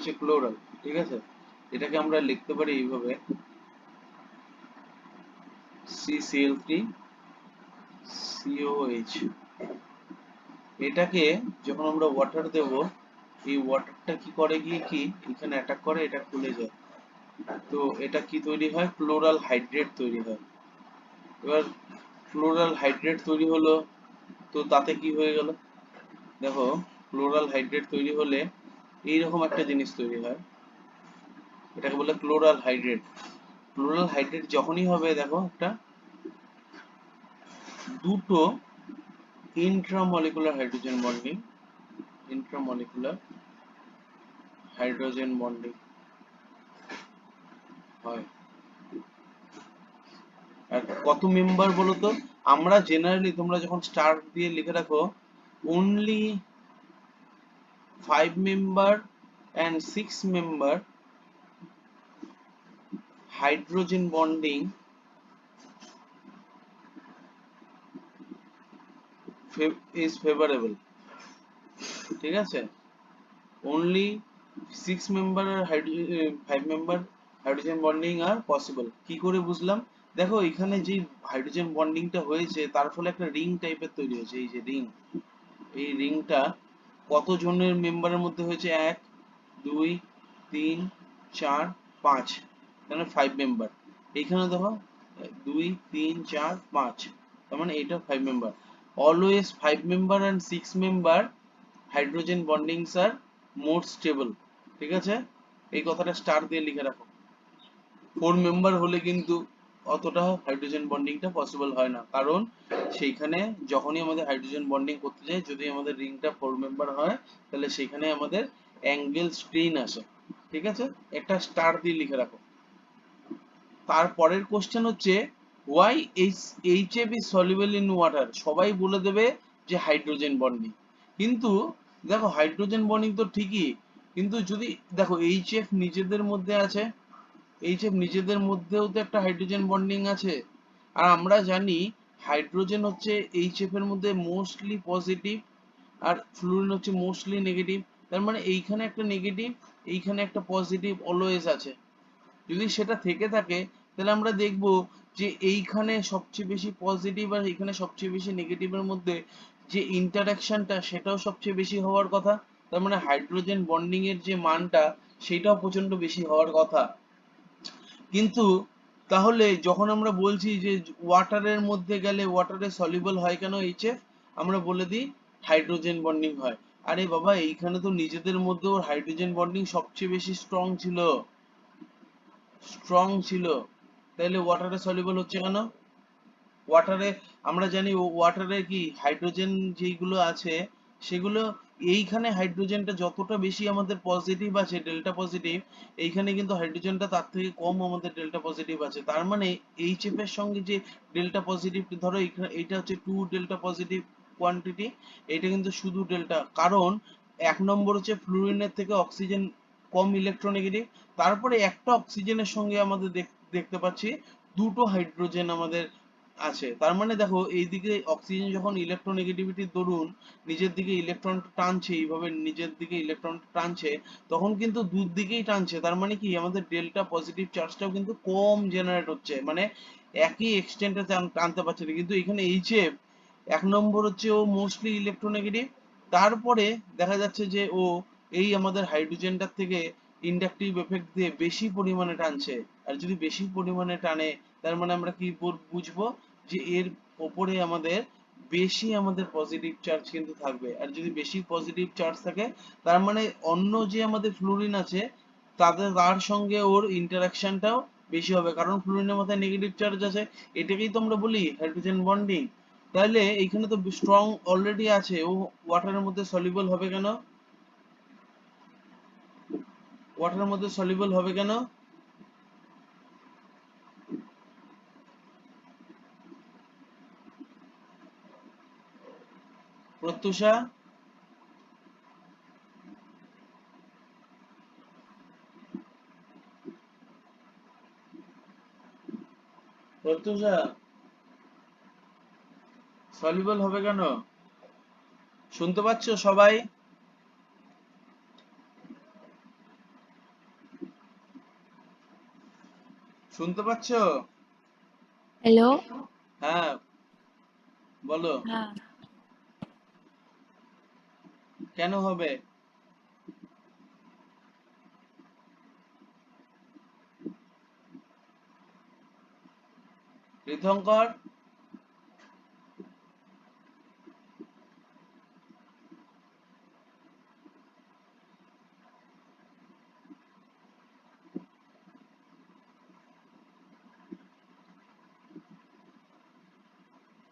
হচ্ছে ক্লোরাল, ঠিক আছে। এটাকে আমরা লিখতে পারি এইভাবে CCl3COH। এটাকে যখন আমরা ওয়াটার দেব, এই ওয়াটারটা কি করে গিয়ে কি এখানে অ্যাটাক করে, এটা খুলে যায়। তো এটা কি তৈরি হয়, ক্লোরাল হাইড্রেট তৈরি হয়। এবার ক্লোরাল হাইড্রেট তৈরি হলো, তো তাতে কি হয়ে গেল দেখো, ক্লোরাল হাইড্রেট তৈরি হলে এইরকম একটা জিনিস তৈরি হয়, এটাকে বলে ক্লোরাল হাইড্রেট। ক্লোরাল হাইড্রেট যখনই হবে দেখো একটা দুটো intramolecular hydrogen bonding, intramolecular hydrogen bonding হয়। আর কত মেম্বার বলো তো, আমরা জেনারেলি তোমরা যখন স্টার দিয়ে লিখে রাখো only 5 member and 6 member hydrogen bonding is favorable, ঠিক আছে। only 6 member আর 5 member হাইড্রোজেন বন্ডিং আর পসিবল। কি করে বুঝলাম, দেখো এখানে যে হাইড্রোজেন বন্ডিংটা হয়েছে তার ফলে একটা রিং টাইপের তৈরি হয়েছে, এই যে রিং, এই রিংটা কতজনের মেম্বারের মধ্যে হয়েছে, 1 2 3 4 5, তাহলে 5 মেম্বার। এইখানে দেখো 2 3 4 5, তার মানে এটা 5 member. Always 5 member and 6 member hydrogen bondings are more stable, ঠিক আছে। এই কথাটা স্টার দিয়ে লিখে রাখো। 4 মেম্বার হলে কিন্তু অতটা হাইড্রোজেন বন্ডিংটা পসিবল হয় না, কারণ সেইখানে যখনই আমাদের হাইড্রোজেন বন্ডিং করতে যাই, যদি আমাদের রিংটা 4 মেম্বার হয় তাহলে সেখানে আমাদের অ্যাঙ্গেল স্ট্রেইন আসে, ঠিক আছে। একটা স্টার দিয়ে লিখে রাখো। তারপরের কোশ্চেন হচ্ছে why is HF is soluble in water, সবাই বলে দেবে যে হাইড্রোজেন বন্ডিং, কিন্তু দেখো হাইড্রোজেন বন্ডিং তো ঠিকই, কিন্তু যদি দেখো HF নিজেদের মধ্যে আছে, এইচএফ নিজেদের মধ্যেও তো একটা হাইড্রোজেন বন্ডিং আছে। আর আমরা জানি হাইড্রোজেন হচ্ছে এইচএফ এর মধ্যে মোস্টলি পজিটিভ আর ফ্লুরিন হচ্ছে মোস্টলি নেগেটিভ। তার মানে এইখানে একটা নেগেটিভ, এইখানে একটা পজিটিভ অলওয়েজ আছে। যদি সেটা থেকে থাকে তাহলে আমরা দেখব যে এইখানে সবচেয়ে বেশি পজিটিভ আর এখানে সবচেয়ে বেশি নেগেটিভের মধ্যে যে ইন্টারাকশনটা সেটাও সবচেয়ে বেশি হওয়ার কথা। তার মানে হাইড্রোজেন বন্ডিং এর যে মানটা সেটাও প্রচন্ড বেশি হওয়ার কথা। কিন্তু তাহলে যখন আমরা বলছি যে ওয়াটারের মধ্যে গেলে ওয়াটারে সলিউবল হয় কেন এইচএফ, আমরা বলে দিই হাইড্রোজেন বন্ডিং হয়। আরে বাবা, এইখানে তো নিজেদের মধ্যেও হাইড্রোজেন বন্ডিং সবচেয়ে বেশি স্ট্রং ছিল, স্ট্রং ছিল, তাহলে ওয়াটারে সলিউবল হচ্ছে কেন? ওয়াটারে আমরা জানি ওয়াটারে কি হাইড্রোজেন যেগুলো আছে সেগুলো, এইখানে হাইড্রোজেনটা যতটা বেশি আমাদের পজিটিভ আছে ডেল্টা পজিটিভ, এইখানে কিন্তু হাইড্রোজেনটা তার থেকে কম আমাদের ডেল্টা পজিটিভ আছে। তার মানে এইচএফ এর সঙ্গে যে ডেল্টা পজিটিভ, ধরো এইটা হচ্ছে 2 ডেল্টা পজিটিভ কোয়ান্টিটি, এটা কিন্তু শুধু ডেল্টা, কারণ 1 নম্বর হচ্ছে ফ্লুরিনের থেকে অক্সিজেন কম ইলেকট্রোনেগেটিভ, তারপরে একটা অক্সিজেনের সঙ্গে আমাদের দেখতে পাচ্ছি দুটো হাইড্রোজেন আমাদের আছে। তার মানে দেখো এইদিকে অক্সিজেন যখন ইলেকট্রোনেগেটিভিটির দরুন নিজের দিকে ইলেকট্রন টানছে, এইভাবে নিজের দিকে ইলেকট্রন টানছে, তখন কিন্তু দূর দিকেই টানছে। তার মানে কি আমাদের ডেল্টা পজিটিভ চার্জটাও কিন্তু কম জেনারেট হচ্ছে, মানে একই এক্সটেন্টে টানতে পারছে না। কিন্তু এখানে এইচএফ 1 নম্বর হচ্ছে ও মোস্টলি ইলেকট্রোনেগেটিভ, তারপরে দেখা যাচ্ছে যে ও এই আমাদের হাইড্রোজেনটার থেকে ইন্ডাকটিভ এফেক্ট দিয়ে বেশি পরিমাণে টানছে। আর যদি বেশি পরিমাণে টানে তার মানে আমরা কি বুঝবো, যে এর ওপরে আমাদের বেশি আমাদের পজিটিভ চার্জ কিন্তু থাকবে। আর যদি বেশি পজিটিভ চার্জ থাকে তার মানে অন্য যে আমাদের ফ্লুরিন আছে তার সঙ্গে ওর ইন্টারাকশনটাও বেশি হবে, কারণ ফ্লুরিনের মাথায় নেগেটিভ চার্জ আছে। এটাকেই তো আমরা বলি হাইড্রোজেন বন্ডিং। তাহলে এইখানে তো স্ট্রং অলরেডি আছে, ও ওয়াটারের মধ্যে সলিউবল হবে কেন, ওয়াটারের মধ্যে সলিউবল হবে কেন? প্রত্যুষা, প্রত্যুষা সলিউবল হবে কেন? শুনতে পাচ্ছ সবাই? শুনতে পাচ্ছ? হ্যালো। হ্যাঁ, বলো। হ্যাঁ। কেন হবে? তীর্থঙ্কর,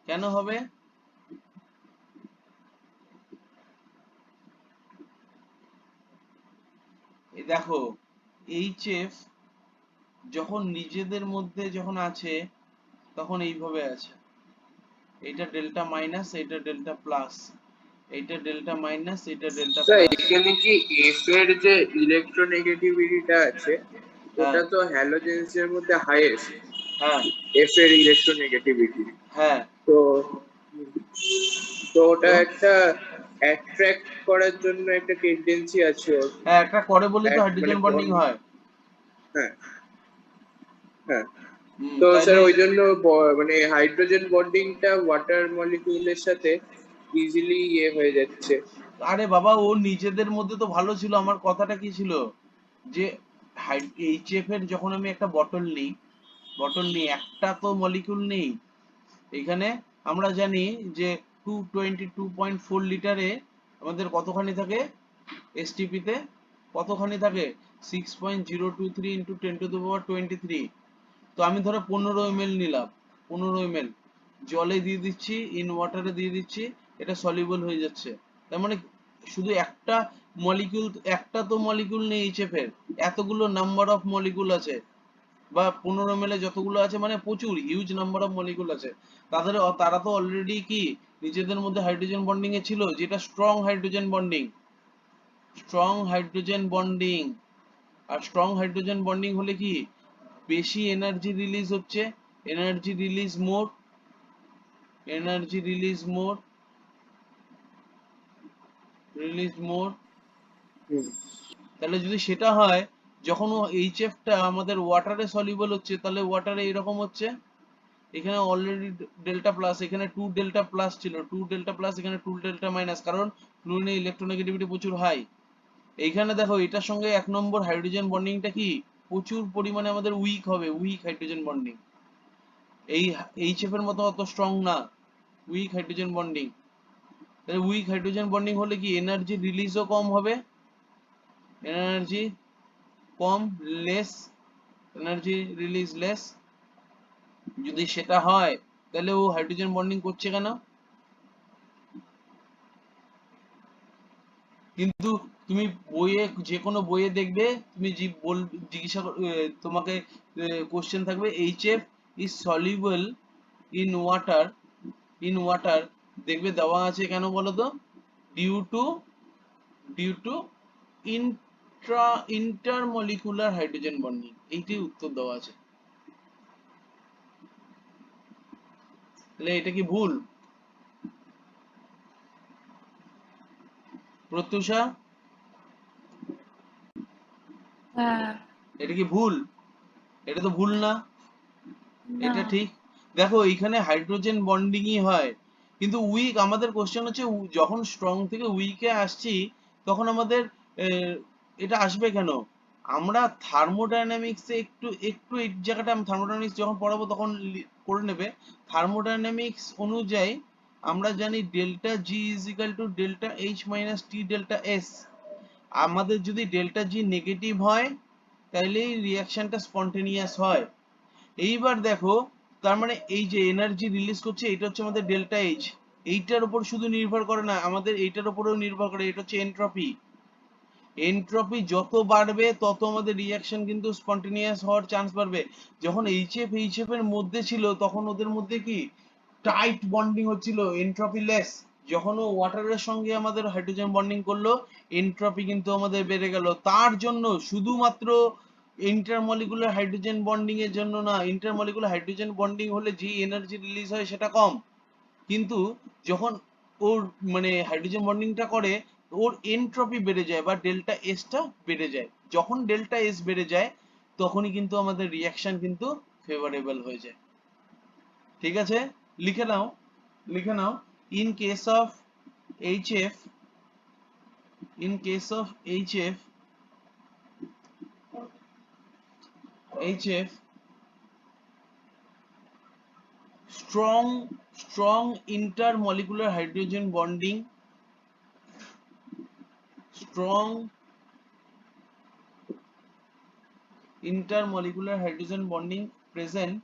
কেন হবে? এই দেখো, এইচএফ যখন নিজেদের মধ্যে যখন আছে তখন এইভাবে আছে, এইটা ডেল্টা মাইনাস, এইটা ডেল্টা প্লাস, এইটা ডেল্টা মাইনাস, এইটা ডেল্টা স্যার প্লাস। এখানে কি এফ এর যে ইলেকট্রোনেগেটিভিটিটা আছে হ্যাঁ, ওটা তো হ্যালোজেন্স এর মধ্যে হাইয়েস্ট, হ্যাঁ, এফ এর ইলেকট্রোনেগেটিভিটি। হ্যাঁ। তো তো ওটা তো একটা অ্যাট্রাক্ট করার জন্য একটা টেন্ডেন্সি আছে ওর। হ্যাঁ, একটা করে বলেই তো মানে হাইড্রোজেন বন্ডিং হয়। হ্যাঁ, হ্যাঁ। হুম, তো স্যার তাইলে ওই জন্য মানে হাইড্রোজেন বন্ডিংটা ওয়াটার মলিকিউলের সাথে ইজিলি ইয়ে হয়ে যাচ্ছে। আরে বাবা, ও নিজেদের মধ্যে তো ভালো ছিল। আমার কথাটা কি ছিল যে এইচএফ এর যখন আমি একটা বটল নিই, একটা তো মলিকিউল নেই এখানে। আমরা জানি যে 222.4 লিটারে আমাদের কতখানি থাকে, এসটিপি তে কতখানি থাকে, 6.023 ইন্টু 10⁻23। তো আমি ধরো 15 ml নিলাম, 15 ml জলে দিয়ে দিচ্ছি, ইন ওয়াটারে দিয়ে দিচ্ছি, এটা সলিউবল হয়ে যাচ্ছে। তার মানে শুধু একটা মলিকিউল, একটা তো মলিকিউল নেই এইচএফ এর, এতগুলো নাম্বার অফ মলিকিউল আছে। বা 15 ml যতগুলো আছে মানে প্রচুর হিউজ নাম্বার অফ মলিকিউল আছে। তারা তো অলরেডি কি নিজেদের মধ্যে হাইড্রোজেন বন্ডিং এ ছিল, যেটা strong hydrogen bonding. Strong hydrogen bonding, আর স্ট্রং হাইড্রোজেন বন্ডিং হলে কি বেশি এনার্জি রিলিজ হচ্ছে, energy release more, energy release more, release more. হুম, তাহলে যদি সেটা হয়, যখন ও এইচএফ টা আমাদের ওয়াটারে সলিউবল হচ্ছে, তাহলে ওয়াটারে এরকম হচ্ছে। এখানে অলরেডি ডেল্টা প্লাস, এখানে 2 ডেল্টা প্লাস ছিল, 2 ডেল্টা প্লাস, এখানে 2 ডেল্টা মাইনাস, কারণ ফ্লুরিনের ইলেকট্রোনেগেটিভিটি প্রচুর হাই। এইখানে দেখো এটার সঙ্গে 1 নম্বর হাইড্রোজেন বন্ডিংটা কি প্রচুর পরিমাণে আমাদের উইক হবে, উইক হাইড্রোজেন বন্ডিং। এই এইচএফ এর মতো অত স্ট্রং না, উইক হাইড্রোজেন বন্ডিং। তাহলে উইক হাইড্রোজেন বন্ডিং হলে কি এনার্জি রিলিজও কম হবে, এনার্জি কম, লেস, এনার্জি রিলিজ লেস। যদি সেটা হয় তাহলে ও হাইড্রোজেন বন্ডিং করছে কেন? কিন্তু তুমি বইয়ে, যে কোনো বইয়ে দেখবে, তুমি জিজ্ঞাসা তোমাকে কোশ্চেন থাকবে HF is soluble in water, in water, দেখবে দেওয়া আছে কেন বলো তো, due to, due to intermolecular hydrogen bonding, এইটাই উত্তর দেওয়া আছে। তাহলে এটা কি ভুল? প্রত্যুষা, হ্যাঁ। এটা কি ভুল? এটা তো ভুল না, না। এটা ঠিক। দেখো এইখানে হাইড্রোজেন বন্ডিংই হয়, কিন্তু উইক, আমাদের কোশ্চেন হচ্ছে যখন স্ট্রং থেকে উইকে আসছি তখন আমাদের এটা আসবে কেন? আমরা থার্মোডাইনামিক্সে একটু একটু এই জায়গাটা, আমি থার্মোডাইনামিক্স যখন পড়াবো তখন করে নেবে। থার্মোডাইনামিক্স অনুযায়ী আমরা জানি delta G is equal to delta H minus T delta S. আমাদের যদি ডেল্টা জি নেগেটিভ হয় তাহলে এই রিয়াকশনটা স্পন্টেনিয়াস হয়। এইবার দেখো, তার মানে এই যে এনার্জি রিলিজ করছে এটা হচ্ছে আমাদের ডেল্টা এইচ, এইটার উপর শুধু নির্ভর করে না, আমাদের এইটার উপরেও নির্ভর করে, এটা হচ্ছে এনট্রপি। এনট্রপি যত বাড়বে তত আমাদের রিয়াকশন কিন্তু স্পন্টেনিয়াস হওয়ার চান্স বাড়বে। যখন এইচএফ এর মধ্যে ছিল তখন ওদের মধ্যে কি টাইট বন্ডিং হচ্ছিল, এনট্রপি লেস। যখন ও ওয়াটারের সঙ্গে আমাদের হাইড্রোজেন বন্ডিং করলো, এনট্রপি কিন্তু আমাদের বেড়ে গেল। তার জন্য শুধুমাত্র ইন্টারমলিকুলার হাইড্রোজেন বন্ডিং এর জন্য না, ইন্টারমলিকুলার হাইড্রোজেন বন্ডিং হলে যে এনার্জি রিলিজ হয় সেটা কম, কিন্তু যখন ওর মানে হাইড্রোজেন বন্ডিংটা করে ওর এনট্রপি বেড়ে যায় বা ডেল্টা এস টা বেড়ে যায়। যখন ডেল্টা এস বেড়ে যায় তখনই কিন্তু আমাদের রিয়াকশন কিন্তু ফেভারেবল হয়ে যায়। ঠিক আছে, লিখে নাও, লিখে নাও। In case of HF, in case of HF, strong intermolecular hydrogen bonding, strong intermolecular hydrogen bonding present,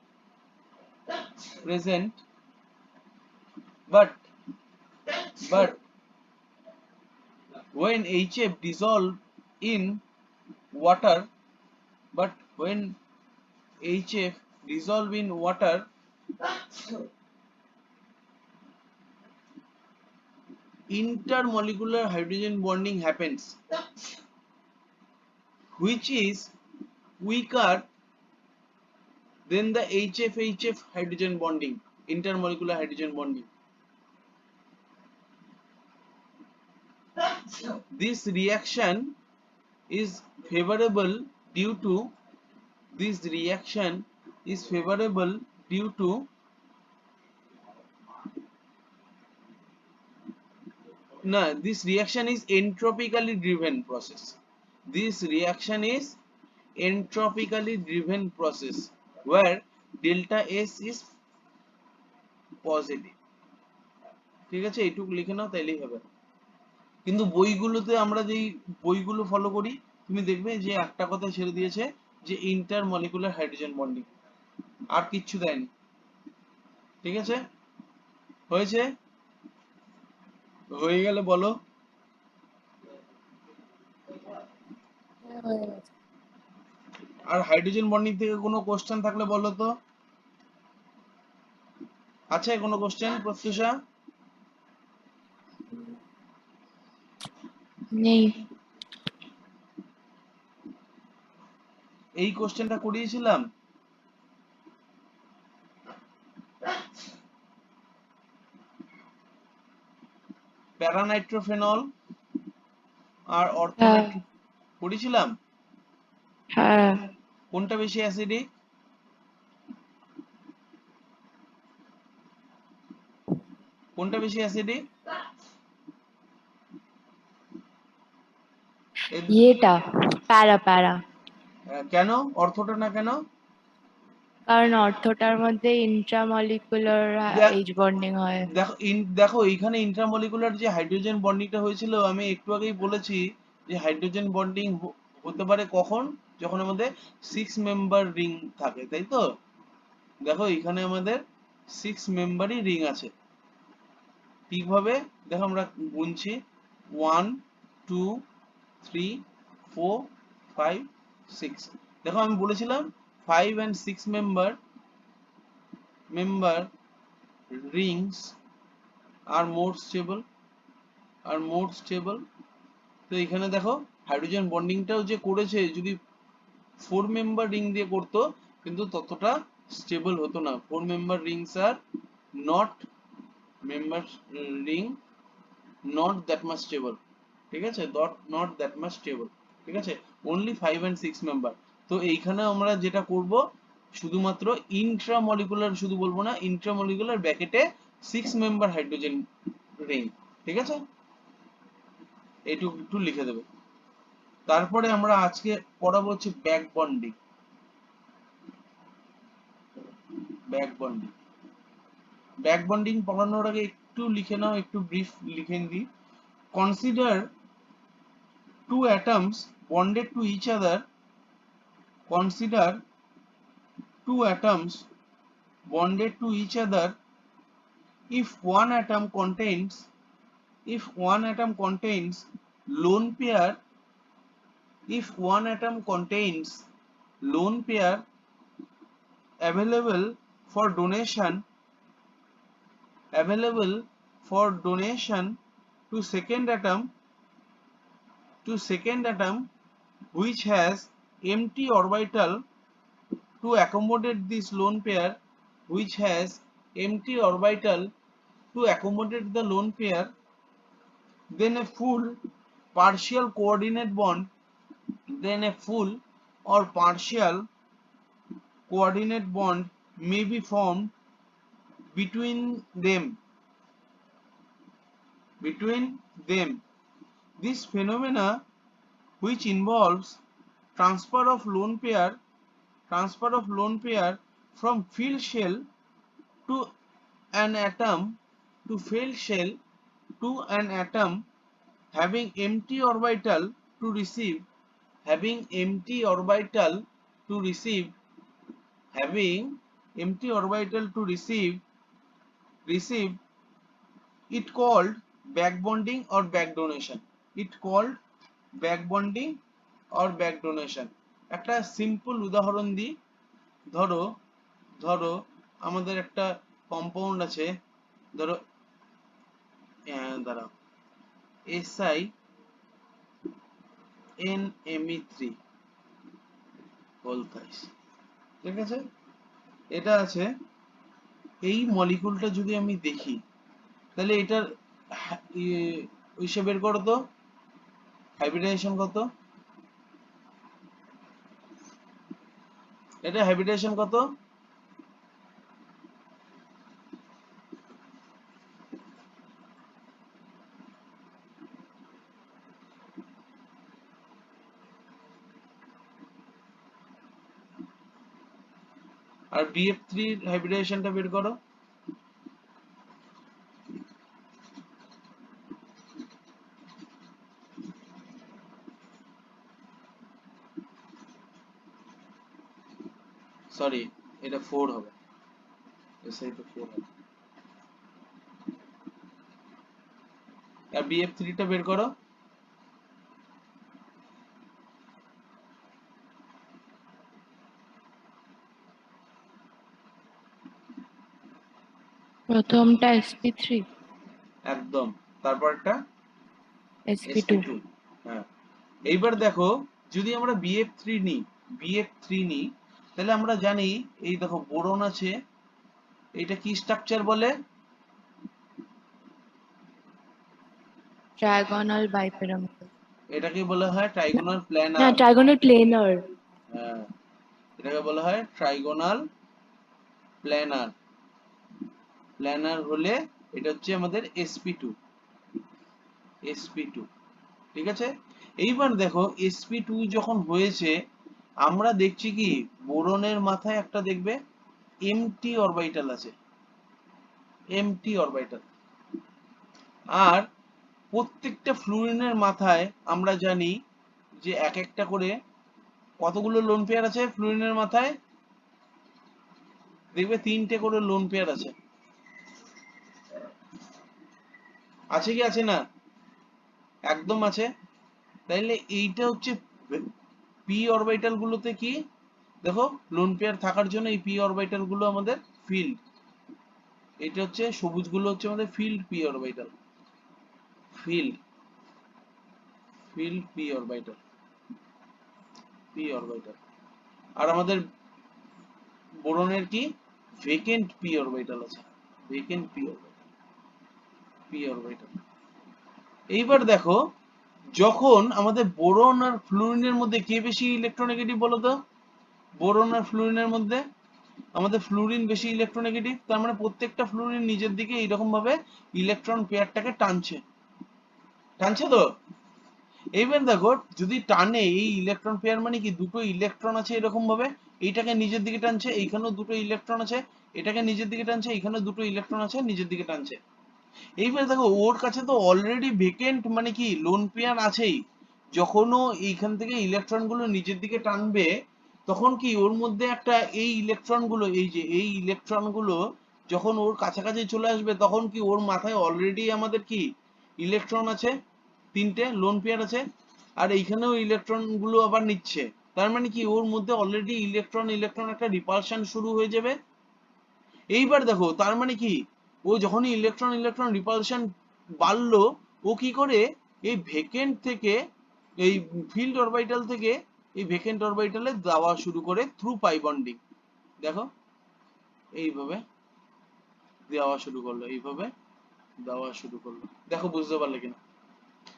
but when HF dissolve in water, but when HF dissolve in water, intermolecular hydrogen bonding happens, which is weaker than the HF-HF hydrogen bonding, intermolecular hydrogen bonding. This reaction is favorable due to this reaction is favorable due to this reaction is entropically driven process. This reaction is entropically driven process where delta S is positive. ঠিক আছে, এইটুকু লিখে নাও, তাইলেই হবে। কিন্তু বইগুলোতে আমরা যেই বইগুলো ফলো করি, তুমি দেখবে যে একটা কথা ছেড়ে দিয়েছে যে ইন্টারমলিকুলার হাইড্রোজেন বন্ডিং, আর কিচ্ছু দেয়নি। ঠিক আছে, হয়েছে? হয়ে গেলে বলো। হয়ে গেছে। আর হাইড্রোজেন বন্ডিং থেকে কোনো কোশ্চেন থাকলে বলো তো। আছে কোনো কোশ্চেন প্রত্যুষা? নেই। এই কোশ্চেনটা করিয়েছিলাম। প্যারানাইট্রোফেনল আর অর্থোনাইট্রো করেছিলাম। হ্যাঁ, কোনটা বেশি অ্যাসিডিক? কোনটা বেশি অ্যাসিডিক? ইয়েটা প্যারা। কেন অর্থটা না কেন? কারণ অর্থটার মধ্যে ইন্ট্রামলিকুলার দেখ- H বন্ডিং হয়। দেখো এইখানে ইন্ট্রামলিকুলার যে হাইড্রোজেন বন্ডিংটা হয়েছিল, আমি একটু আগেই বলেছি যে হাইড্রোজেন বন্ডিং হতে পারে কখন, যখন আমাদের 6 মেম্বার রিং থাকে, তাই তো? দেখো এখানে আমাদের 6 মেম্বারই রিং আছে। ঠিকভাবে দেখো আমরা গুনছি 1 2 3 4 5 6। দেখো আমি বলেছিলাম 5 and 6 member rings are more stable। তো এখানে দেখো হাইড্রোজেন বন্ডিংটাও যে করেছে, যদি 4 মেম্বার রিং দিয়ে করতো কিন্তু ততটা স্টেবল হতো না। 4 member Rings are not member ring not that much stable। ঠিক আছে, not that much stable। ঠিক আছে, only 5 and 6 member। তো এইখানে আমরা যেটা করব, শুধুমাত্র ইন্ট্রামলিকুলার, শুধু বলবো না, ইন্ট্রামলিকুলার ব্র্যাকেটে 6 মেম্বার হাইড্রোজেন রিং। ঠিক আছে, এইটুকু একটু লিখে দেবে। তারপরে আমরা আজকে পড়াবো হচ্ছে ব্যাক বন্ডিং। ব্যাক বন্ডিং পড়ানোর আগে একটু লিখে নাও, একটু ব্রিফ লিখে দিই। Consider two atoms bonded to each other. Consider two atoms bonded to each other if one atom contains lone pair, if one atom contains lone pair available for donation to second atom which has empty orbital to accommodate this lone pair, which has empty orbital to accommodate the lone pair, then a full partial coordinate bond or partial coordinate bond may be formed between them. This phenomena, which involves transfer of lone pair from filled shell to an atom to failed shell to an atom having empty orbital to receive it called back bonding or back donation. একটা simple উদাহরণ দিই, ধরো আমাদের একটা compound আছে, ধরো দাঁড়াও SiNMe3 whole thrice, ঠিক আছে? এটা আছে। এই মলিকুলটা যদি আমি দেখি তাহলে এটার ইসে বের করো তো, হাইব্রিডাইজেশন কত? এটা হাইব্রিডাইজেশন কত? আর BF3 এর হাইব্রিডাইজেশনটা বের করো। সরি, এটা 4 হবে, SI তো 4 হবে। আর BF3 টা বের করো। প্রথমটা sp3, একদম, তারপরটা sp2। হ্যাঁ, এইবার দেখো যদি আমরা BF3 নিই তাহলে আমরা জানি, এই দেখো বোরন আছে, এটা কি স্ট্রাকচার বলে? ট্রাইগোনাল বাইপিরামিডাল। এটাকে বলা হয় ট্রাইগোনাল না, প্ল্যানার। Trigonal planer. হ্যাঁ, এটাকে বলা হয় ট্রাইগোনাল প্ল্যানার হলে এটা হচ্ছে আমাদের sp2, ঠিক আছে? এইবার দেখো sp2 যখন হয়েছে, আমরা দেখছি কি বোরনের মাথায় একটা দেখবে এমটি অরবিটাল আছে, আর প্রত্যেকটা ফ্লুরিনের মাথায় আমরা জানি যে এক একটা করে কতগুলো লোন পেয়ার আছে। ফ্লুরিনের মাথায় দেখবে 3টে করে লোন পেয়ার আছে কি আছে না? একদম আছে। তাইলে এইটা হচ্ছে পি অরবিটাল গুলোতে কি দেখো লোন পেয়ার থাকার জন্য এই পি অরবিটাল গুলো আমাদের ফিল্ড, এটা হচ্ছে সবুজ গুলো হচ্ছে আমাদের filled p orbital, filled p orbital. আর আমাদের বোরনের কি ভেকেন্ট পি অরবিটাল আছে, পি অরবিটাল। এইবার দেখো যখন আমাদের বোরন আর ফ্লুরিনের মধ্যে কে বেশি ইলেকট্রোনেগেটিভ বলো তো? বোরন আর ফ্লুরিনের মধ্যে আমাদের ফ্লুরিন বেশি ইলেকট্রোনেগেটিভ, তার মানে প্রত্যেকটা ফ্লুরিন নিজের দিকে এইরকম ভাবে ইলেকট্রন পেয়ারটাকে টানছে তো। এইবার দেখো যদি টানে, এই ইলেকট্রন পেয়ার মানে কি দুটো ইলেকট্রন আছে এরকম ভাবে, এইটাকে নিজের দিকে টানছে, এইখানেও দুটো ইলেকট্রন আছে, এটাকে নিজের দিকে টানছে, এইখানেও দুটো ইলেকট্রন আছে নিজের দিকে টানছে। এইবার দেখো ওর কাছে তো অলরেডি ভেকেন্ট মানে কি লোন পেয়ার আছেই, যখন ও এইখান থেকে ইলেকট্রন গুলো নিজের দিকে টানবে তখন কি ওর মধ্যে একটা এই ইলেকট্রন গুলো, এই যে এই ইলেকট্রন গুলো যখন ওর কাছাকাছি চলে আসবে তখন কি ওর মাথায় অলরেডি আমাদের কি ইলেকট্রন আছে, 3টে লোন পেয়ার আছে, আর এইখানেও ইলেকট্রন গুলো আবার নিচ্ছে, তার মানে কি ওর মধ্যে অলরেডি ইলেকট্রন একটা রিপালশন শুরু হয়ে যাবে। এইবার দেখো তার মানে কি ও যখনই ইলেকট্রন রিপালশন বাড়লো, ও কি করে এই ভেকেন্ট থেকে এই ফিল্ড অরবিটাল থেকে এই ভেকেন্ট অরবিটালে যাওয়া শুরু করে থ্রু পাই বন্ডিং। দেখো এইভাবে দেওয়া শুরু করলো, দেখো বুঝতে পারলে কিনা?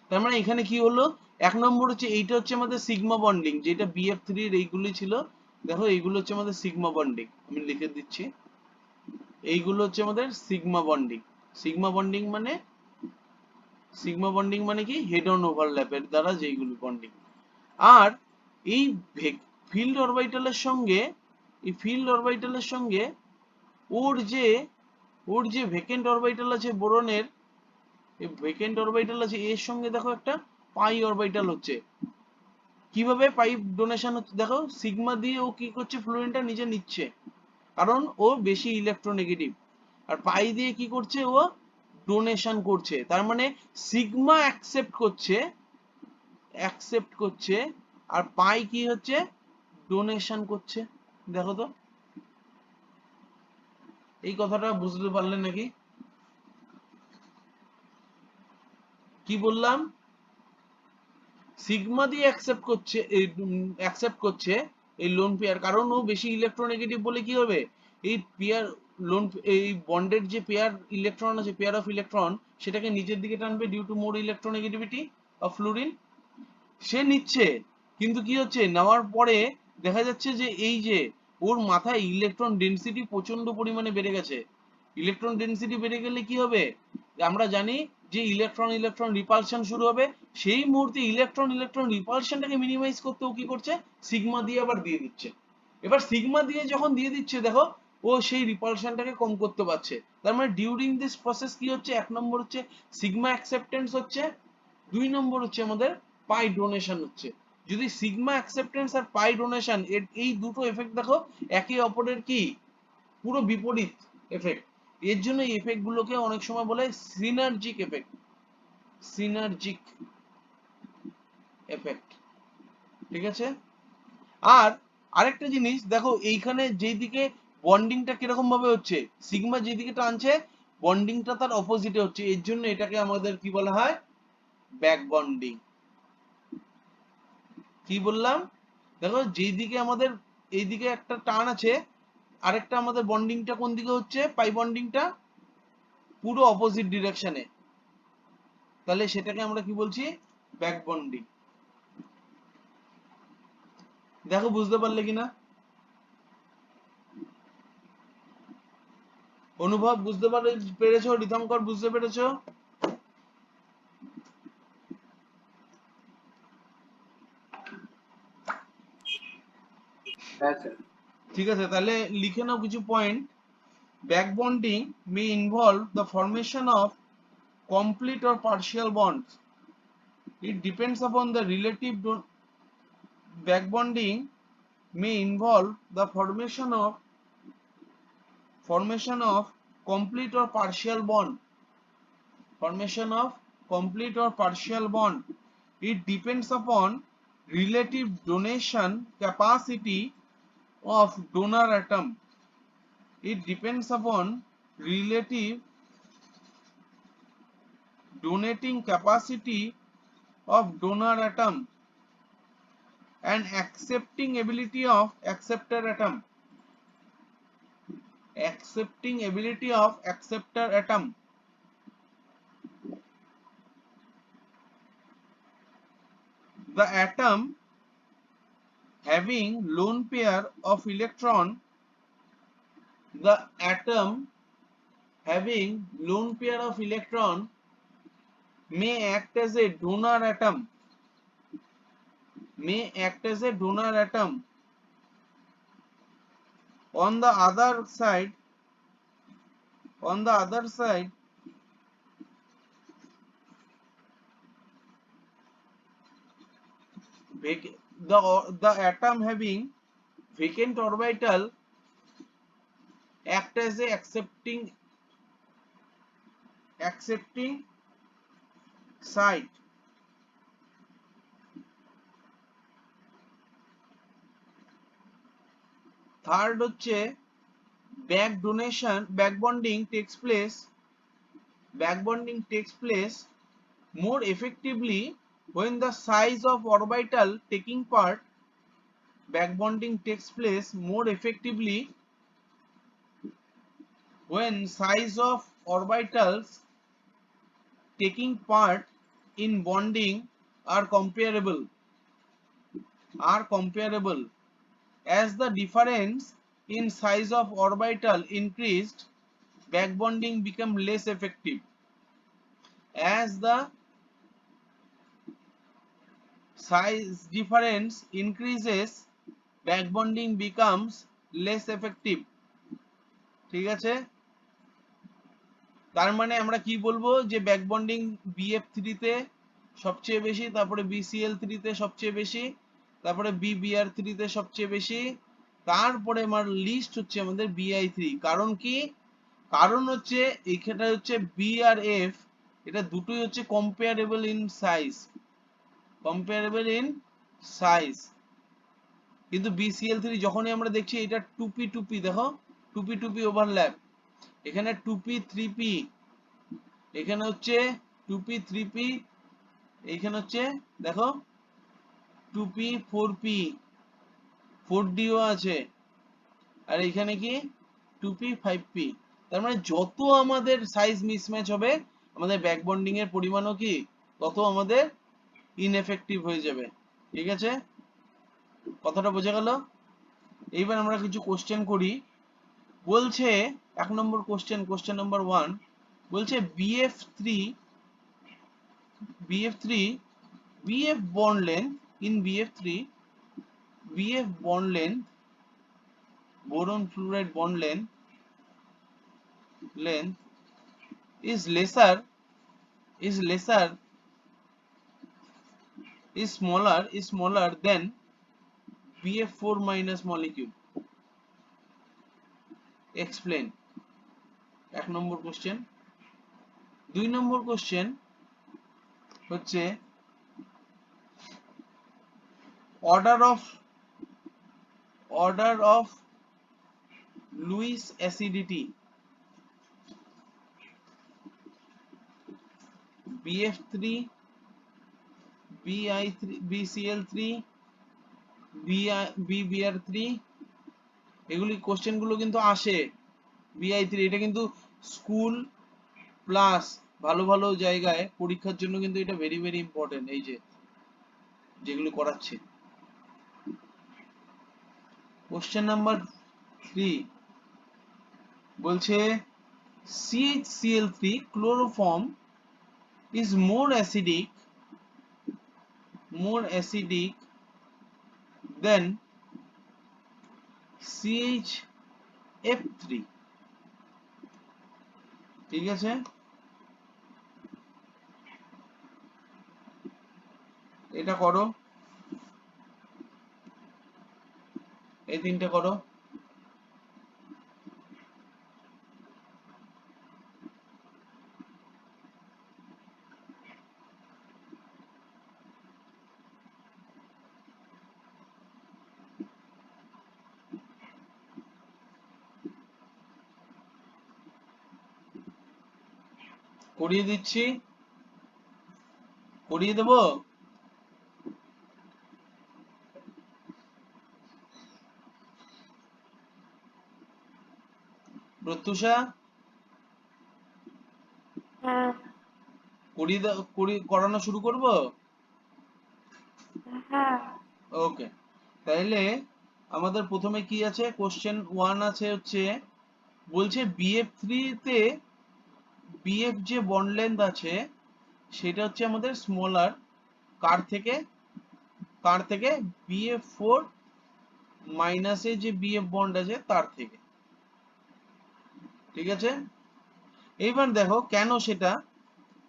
তার মানে এখানে কি হলো, এক নম্বর হচ্ছে এইটা হচ্ছে আমাদের সিগমা বন্ডিং, যেটা BF3 এর এইগুলি ছিল, দেখো এইগুলো হচ্ছে আমাদের সিগমা বন্ডিং, আমি লিখে দিচ্ছি, এইগুলো হচ্ছে আমাদের সিগমা বন্ডিং। সিগমা বন্ডিং মানে, সিগমা বন্ডিং মানে কি, হেড অন ওভারল্যাপের দ্বারা যেইগুলো বন্ডিং। আর এই ফিল্ড অরবিটালের সঙ্গে, এই ফিল্ড অরবিটালের সঙ্গে ওর যে, ওর যে ভেকেন্ট অরবিটাল আছে বোরনের, এই ভেকেন্ট অরবিটাল আছে এর সঙ্গে দেখো একটা পাই অরবিটাল হচ্ছে। কিভাবে পাই ডোনেশন হচ্ছে, দেখো সিগমা দিয়ে ও কি করছে, ফ্লুরিনটা নিজে নিচ্ছে, কারণ ও বেশি ইলেকট্রোনেগেটিভ। আর পাই দিয়ে কি করছে, ও ডোনেশন করছে। তার মানে সিগমা অ্যাকসেপ্ট করছে, আর পাই কি হচ্ছে, ডোনেশন করছে। দেখো তো, এই কথাটা বুঝতে পারলে নাকি? কি বললাম, সিগমা দিয়ে অ্যাকসেপ্ট করছে এই লোন পেয়ার, কারণ ও বেশি ইলেকট্রোনেগেটিভ বলে কি হবে, এই পেয়ার লোন, এই বন্ডের যে পেয়ার ইলেকট্রন আছে, পেয়ার অফ ইলেকট্রন, সেটাকে নিচের দিকে টানবে due to more electronegativity of fluorine. সে নিচ্ছে, কিন্তু কি হচ্ছে, নেওয়ার পরে দেখা যাচ্ছে যে এই যে ওর মাথায় ইলেকট্রন ডেনসিটি প্রচন্ড পরিমাণে বেড়ে গেছে। ইলেকট্রন ডেনসিটি বেড়ে গেলে কি হবে, আমরা জানি যে ইলেকট্রন ইলেকট্রন রিপালশন শুরু হবে। সেই মুহূর্তে ইলেকট্রন ইলেকট্রন রিপালশনটাকে মিনিমাইজ করতে ও কি করছে, সিগমা দিয়ে আবার দিয়ে দিচ্ছে। এবার সিগমা দিয়ে যখন দিয়ে দিচ্ছে, দেখো ও সেই রিপালশনটাকে কম করতে পারছে। তার মানে ডিউরিং দিস প্রসেস কি হচ্ছে, এক নম্বর হচ্ছে সিগমা অ্যাকসেপ্টেন্স হচ্ছে, দুই নম্বর হচ্ছে আমাদের পাই ডোনেশন হচ্ছে। যদি সিগমা অ্যাকসেপ্টেন্স আর পাই ডোনেশন এর এই দুটো এফেক্ট দেখো একে অপরের কি পুরো বিপরীত এফেক্ট, এর জন্য এই এফেক্ট গুলোকে অনেক সময় বলে সিনার্জিক এফেক্ট, সিনার্জিক এফেক্ট, ঠিক আছে। আর আরেকটা জিনিস দেখো, এইখানে যেদিকে বন্ডিংটা কিরকম ভাবে হচ্ছে, সিগমা যেদিকে টানছে বন্ডিংটা তার অপোজিটে হচ্ছে, এর জন্য এটাকে আমাদের কি বলা হয়, ব্যাক বন্ডিং। কি বললাম, দেখো যেদিকে আমাদের এইদিকে একটা টান আছে, আরেকটা আমাদের বন্ডিংটা কোন দিকে হচ্ছে, পাই বন্ডিংটা পুরো অপোজিট ডিরেকশনে, তাহলে সেটাকে আমরা কি বলছি, ব্যাক বন্ডিং। দেখো বুঝতে পারলে কিনা, অনুভব বুঝতে পেরেছো, রিতমকর বুঝতে পেরেছো? হ্যাঁ স্যার। ঠিক আছে, তাহলে লিখে নাও কিছু point. Back bonding May involve the formation of complete or partial bonds. It depends upon the relative back bonding may involve the formation of complete or partial bond. Formation of complete or partial bond. It depends upon relative donation capacity of donor atom. It depends upon relative donating capacity of donor atom and accepting ability of acceptor atom. Accepting ability of acceptor atom. The atom having lone pair of electron, the atom having lone pair of electron may act as a donor atom, may act as a donor atom. On the other side, the atom having vacant orbital act as a accepting site. Third হচ্ছে back bonding takes place more effectively when the size of orbital taking part. Back bonding takes place more effectively when size of orbitals taking part in bonding are comparable as the difference in size of orbital increased, back bonding become less effective. As the size difference increases, back bonding becomes less effective. ঠিক আছে, তার মানে আমরা কি বলবো যে back bonding BF3 তে সবচেয়ে বেশি, তারপরে BCl3 তে সবচেয়ে বেশি, তারপরে BBr3 তে সবচেয়ে বেশি, তারপরে আমার লিস্ট হচ্ছে আমাদের BI3। কারণ কি? কারণ হচ্ছে এখানে হচ্ছে B আর F এটা দুটোই হচ্ছে কম্পেয়ারেবল ইন সাইজ, কিন্তু BCl3 যখনই আমরা দেখছি এটা 2p2p, দেখো 2p2p ওভারল্যাপ, এখানে 2p 3p, এখানে হচ্ছে 2p 3p, এখানে হচ্ছে দেখো 2p 4p, 4d ও আছে, আর এখানে কি 2p 5p। তার মানে যত আমাদের সাইজ মিসম্যাচ হবে আমাদের ব্যাক বন্ডিং এর পরিমাণও কি তত আমাদের ইনএফেক্টিভ হয়ে যাবে। ঠিক আছে, কথাটা বোঝা গেল? এইবার আমরা কিছু কোশ্চেন করি। বলছে 1 নম্বর কোশ্চেন নাম্বার 1 বলছে BF3 BF bond length in BF3 BF bond length, boron fluoride bond length is smaller than BF4 minus molecule. Explain. 1 number question. 2 number question হচ্ছে order of Lewis acidity BF3 BI3 BCl3 BBr3, এগুলি question গুলো কিন্তু আসে। BI3 এটা কিন্তু school plus ভালো ভালো জায়গায় পরীক্ষার জন্য কিন্তু এটা ভেরি ভেরি ইম্পর্টেন্ট, এই যে যেগুলো করাচ্ছে। কোশ্চেন নাম্বার 3 বলছে CHCl3 chloroform is more acidic than CHF3। ঠিক আছে, এটা করো, এই তিনটে করো। করিয়ে দিচ্ছি, করিয়ে দেব। প্রত্যুষা হ্যাঁ করানো শুরু করব? হ্যাঁ ওকে, তাইলে আমাদের প্রথমে কি আছে, কোশ্চেন 1 আছে হচ্ছে বলছে BF3 তে BF যে বন্ড লেন্থ আছে সেটা হচ্ছে আমাদের স্মলার কার থেকে BF4 মাইনাসে যে BF বন্ড আছে তার থেকে। ঠিক আছে, এইবার দেখো কেন সেটা,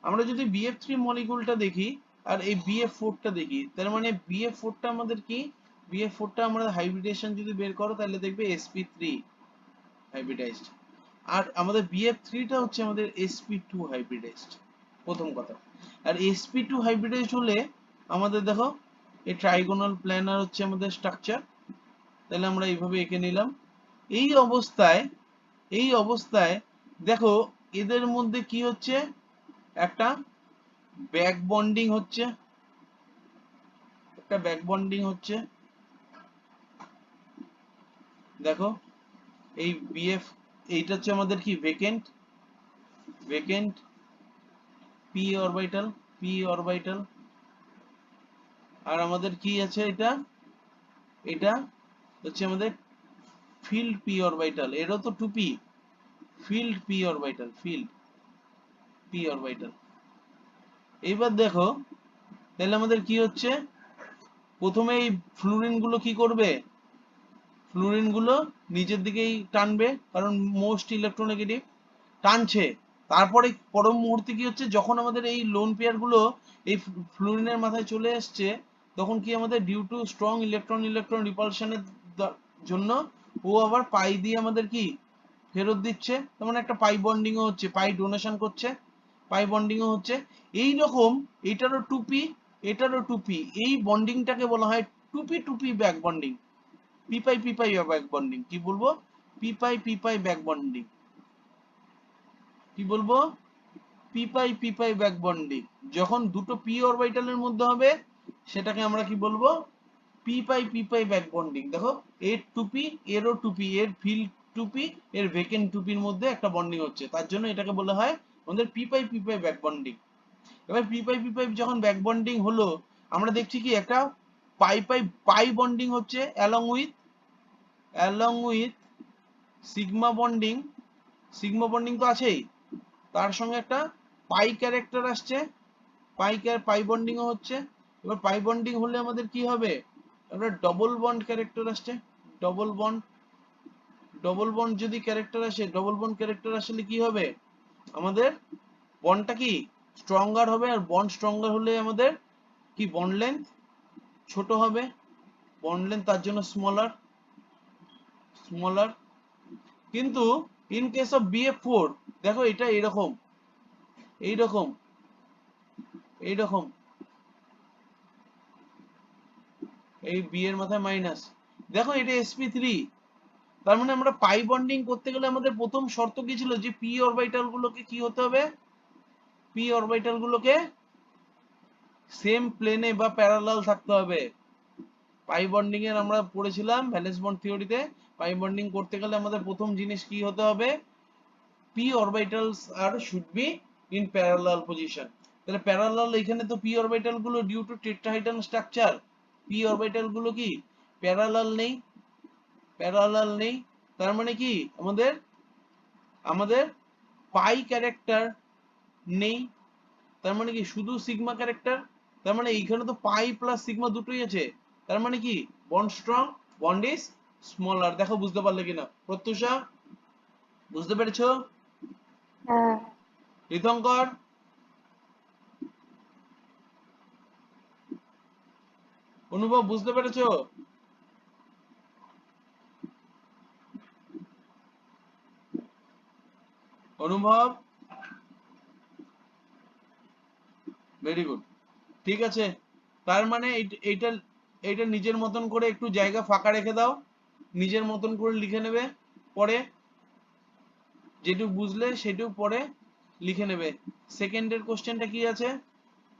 আমরা যদি BF3 মলিকিউলটা দেখি আর এই BF4 টা দেখি, তার মানে BF4 টা আমাদের কি, BF4 টা আমরা হাইব্রিডেশন যদি বের করো তাহলে দেখবে sp3 হাইব্রিডাইজড, আর আমাদের BF3 টা হচ্ছে আমাদের sp2 হাইব্রিডাইজড, প্রথম কথা। আর sp2 হাইব্রিডাইজড হলে আমাদের দেখো এই ট্রাইগোনাল প্ল্যানার হচ্ছে আমাদের স্ট্রাকচার, তাহলে আমরা এইভাবে এঁকে নিলাম। এই অবস্থায় দেখো এদের মধ্যে কি হচ্ছে, একটা ব্যাক বন্ডিং হচ্ছে, দেখো এই BF, এইটা হচ্ছে আমাদের কি vacant p orbital, p orbital. আর আমাদের কি আছে, এটা এটা হচ্ছে আমাদের ফিল্ড পি অরবিটাল। এরও তো 2p, field p orbital, filled p orbital. এইবার দেখো তাহলে আমাদের কি হচ্ছে, প্রথমে এই ফ্লুরিন গুলো কি করবে, ফ্লুরিন গুলো নিচের দিকেই টানবে, কারণ মোস্ট ইলেকট্রোনেগেটিভ, টানছে। তারপরে পরম মুহূর্তে কি হচ্ছে, যখন আমাদের এই লোন পেয়ার গুলো এই ফ্লুরিনের মাথায় চলে আসছে, তখন কি আমাদের due to strong electron electron রিপালশনের জন্য ও আবার পাই দিয়ে আমাদের কি ফেরত দিচ্ছে, তার মানে একটা পাই বন্ডিং ও হচ্ছে, পাই ডোনেশন করছে, পাই বন্ডিং ও হচ্ছে। এই রকম এটারও 2p, এটারও 2p, এই বন্ডিংটাকে বলা হয় 2p ব্যাক বন্ডিং, পি পাই ব্যাক বন্ডিং। কি বলবো, পি পাই ব্যাক বন্ডিং। কি বলবো, পি পাই ব্যাক বন্ডিং। যখন দুটো পি অরবিটালের মধ্যে হবে সেটাকে আমরা কি বলবো, পি পাই ব্যাক বন্ডিং। দেখো এর 2p, এরও 2p, এর ফিল্ড 2p, এর ভেকেন্ট 2p-র মধ্যে একটা বন্ডিং হচ্ছে, তার জন্য এটাকে বলা হয় আমাদের পি পাই ব্যাক বন্ডিং। এবার পি পাই যখন ব্যাক বন্ডিং হলো, আমরা দেখছি কি একটা পাই বন্ডিং হচ্ছে along with sigma bonding. Sigma bonding তো আছেই, তার সঙ্গে একটা পাই ক্যারেক্টার আসছে, পাই বন্ডিং ও হচ্ছে। এবার পাই বন্ডিং হলে আমাদের কি হবে, আমরা ডবল বন্ড ক্যারেক্টার আসছে, ডবল বন্ড। ডবল বন্ড যদি ক্যারেক্টার আসে, ডবল বন্ড ক্যারেক্টার আসলে কি হবে, আমাদের বন্ডটা কি স্ট্রঙ্গার হবে, আর বন্ড স্ট্রঙ্গার হলে আমাদের কি বন্ড লেন্থ ছোট হবে, বন্ড লেন্থ তার জন্য স্মলার, স্মলার। কিন্তু ইন কেস অফ BF4 দেখো এটা এরকম, এইরকম, এইরকম, এই বি এর মাথায় মাইনাস। দেখো এটা sp3, তার মানে আমরা পাই বন্ডিং করতে গেলে আমাদের প্রথম শর্ত কি ছিল, যে পি অরবিটাল গুলোকে কি হতে হবে, পি অরবিটাল গুলোকে সেম প্লেনে বা প্যারালাল থাকতে হবে। পাই বন্ডিং এর আমরা পড়েছিলাম ভ্যালেন্স বন্ড থিওরিতে, পাই বন্ডিং করতে গেলে আমাদের প্রথম জিনিস কি হতে হবে, p orbitals are should be in parallel position। তাহলে প্যারালাল, এখানে তো p orbital গুলো due to tetrahedral structure, p orbital গুলো কি প্যারালাল নেই, প্যারালাল নেই। তার মানে কি আমাদের আমাদের পাই ক্যারেক্টার নেই, তার মানে কি শুধু সিগমা ক্যারেক্টার। তার মানে এইখানে তো পাই প্লাস সিগমা দুটোই আছে, তার মানে কি bond strong, bond is smaller. দেখো বুঝতে পারলে কিনা প্রত্যুষা, বুঝতে পেরেছো? হ্যাঁ। তীর্থঙ্কর, অনুভব, বুঝতে পেরেছো? অনুভব, ভেরি গুড, ঠিক আছে। তার মানে এইটা এইটা নিজের মতন করে একটু জায়গা ফাঁকা রেখে দাও, নিজের মতন করে লিখে নেবে, পরে যেটুকু বুঝলে সেটুকু পরে লিখে নেবে। সেকেন্ডের কোশ্চেনটা কি আছে,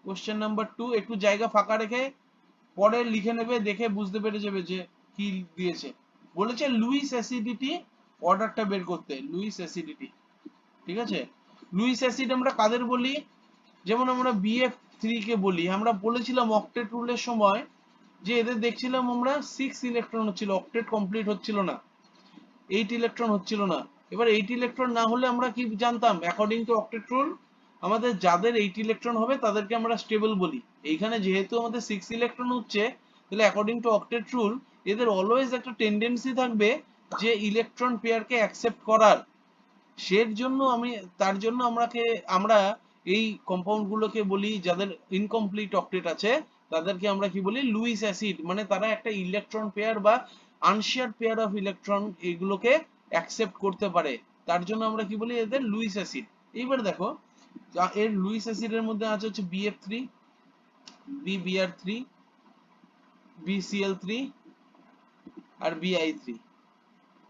কোশ্চেন নাম্বার 2, একটু জায়গা ফাঁকা রেখে পরে লিখে নেবে, দেখে বুঝতে পেরে যাবে যে কি দিয়েছে। বলেছে লুইস অ্যাসিডিটি অর্ডারটা বের করতে, লুইস অ্যাসিডিটি, ঠিক আছে। লুইস অ্যাসিড আমরা কাদের বলি, যেমন আমরা BF3 কে বলি। আমরা বলেছিলাম অক্টেট রুলের সময় যে এদের দেখছিলাম আমরা 6 ইলেকট্রন হচ্ছিল, অক্টেট কমপ্লিট হচ্ছিল না, 8 ইলেকট্রন হচ্ছিল না। এবার 8 ইলেকট্রন না হলে আমরা কি জানতাম, অ্যাকর্ডিং টু অক্টেট রুল আমাদের যাদের 8 ইলেকট্রন হবে তাদেরকে আমরা স্টেবল বলি। এইখানে যেহেতু আমাদের 6 ইলেকট্রন হচ্ছে, তাহলে অ্যাকর্ডিং টু অক্টেট রুল এদের অলওয়েজ একটা টেন্ডেন্সি থাকবে যে ইলেকট্রন পেয়ারকে অ্যাকসেপ্ট করার। সের জন্য তার জন্য আমরা এই কম্পাউন্ড গুলোকে বলি, যাদের ইনকমপ্লিট অক্টেট আছে তাদেরকে আমরা কি বলি, লুইস অ্যাসিড। মানে তারা একটা ইলেকট্রন পেয়ার বা আনশেয়ার্ড পেয়ার অফ ইলেকট্রন এগুলোকে অ্যাকসেপ্ট করতে পারে, তার জন্য আমরা কি বলি, এদের লুইস অ্যাসিড। এইবার দেখো এর লুইস অ্যাসিডের মধ্যে আছে হচ্ছে BF3, BBr3, BCl3 আর BI3।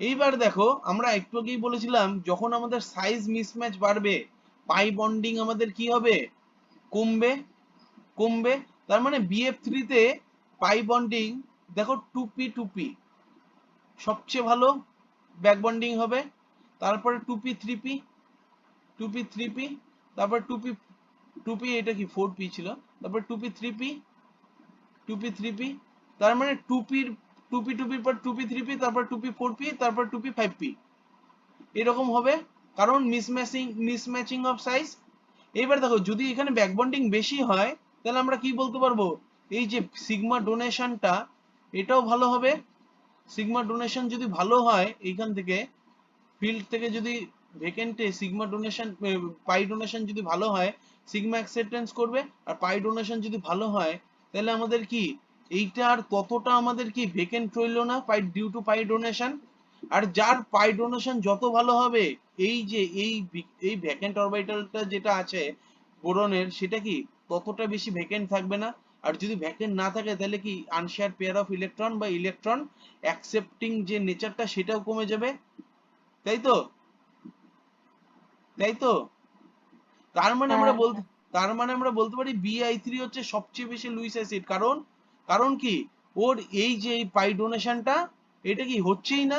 এইবার দেখো আমরা একটু আগেই বলেছিলাম যখন আমাদের সাইজ মিসম্যাচ বাড়বে, পাই বন্ডিং আমাদের কি হবে, কমবে, কমবে। তার মানে BF3 তে পাই বন্ডিং দেখো 2p সবচেয়ে ভালো ব্যাক বন্ডিং হবে, তারপরে 2p 3p, 2p 3p, তারপর 2p 2p, এটা কি 4p ছিল, তারপর 2p 3p 2p 3p, তার মানে 2p 2p পর 2p 3p, তারপর 2p 4p, তারপর 2p 5p, এরকম হবে, কারণ মিসম্যাচিং অফ সাইজ। এবার দেখো যদি এখানে ব্যাক বন্ডিং বেশি হয় তাহলে আমরা কি বলতে পারবো, এই যে সিগমা ডোনেশনটা এটাও ভালো হবে। সিগমা ডোনেশন যদি ভালো হয় এইখান থেকে ফিল্ড থেকে, যদি ভেকেন্টে সিগমা ডোনেশন পাই ডোনেশন যদি ভালো হয় সিগমা অ্যাকসেপ্টেন্স করবে, আর পাই ডোনেশন যদি ভালো হয় তাহলে আমাদের কি এইটা আর ততটা আমাদের কি ভেকেন্ট রইলো না পাই ডিউ টু পাই ডোনেশন। আর যার পাই ডোনেশন যত ভালো হবে এই যে এই ভ্যাকেন্ট অরবিটালটা যেটা আছে বোরনের সেটা কি ততটা বেশি ভ্যাকেন্ট থাকবে না। আর যদি ভ্যাকেন্ট না থাকে তাহলে কি আনশেয়ার পেয়ার অফ ইলেকট্রন বা ইলেকট্রন অ্যাকসেপ্টিং যে নেচারটা সেটাও কমে যাবে, তাই তো? তাই তো? তার মানে আমরা হ্যাঁ বলতে তার মানে আমরা বলতে পারি Bi3 হচ্ছে সবচেয়ে বেশি লুইস অ্যাসিড, কারণ কারণ কি ওর এই যে পাই ডোনেশনটা এটা কি হচ্ছেই না,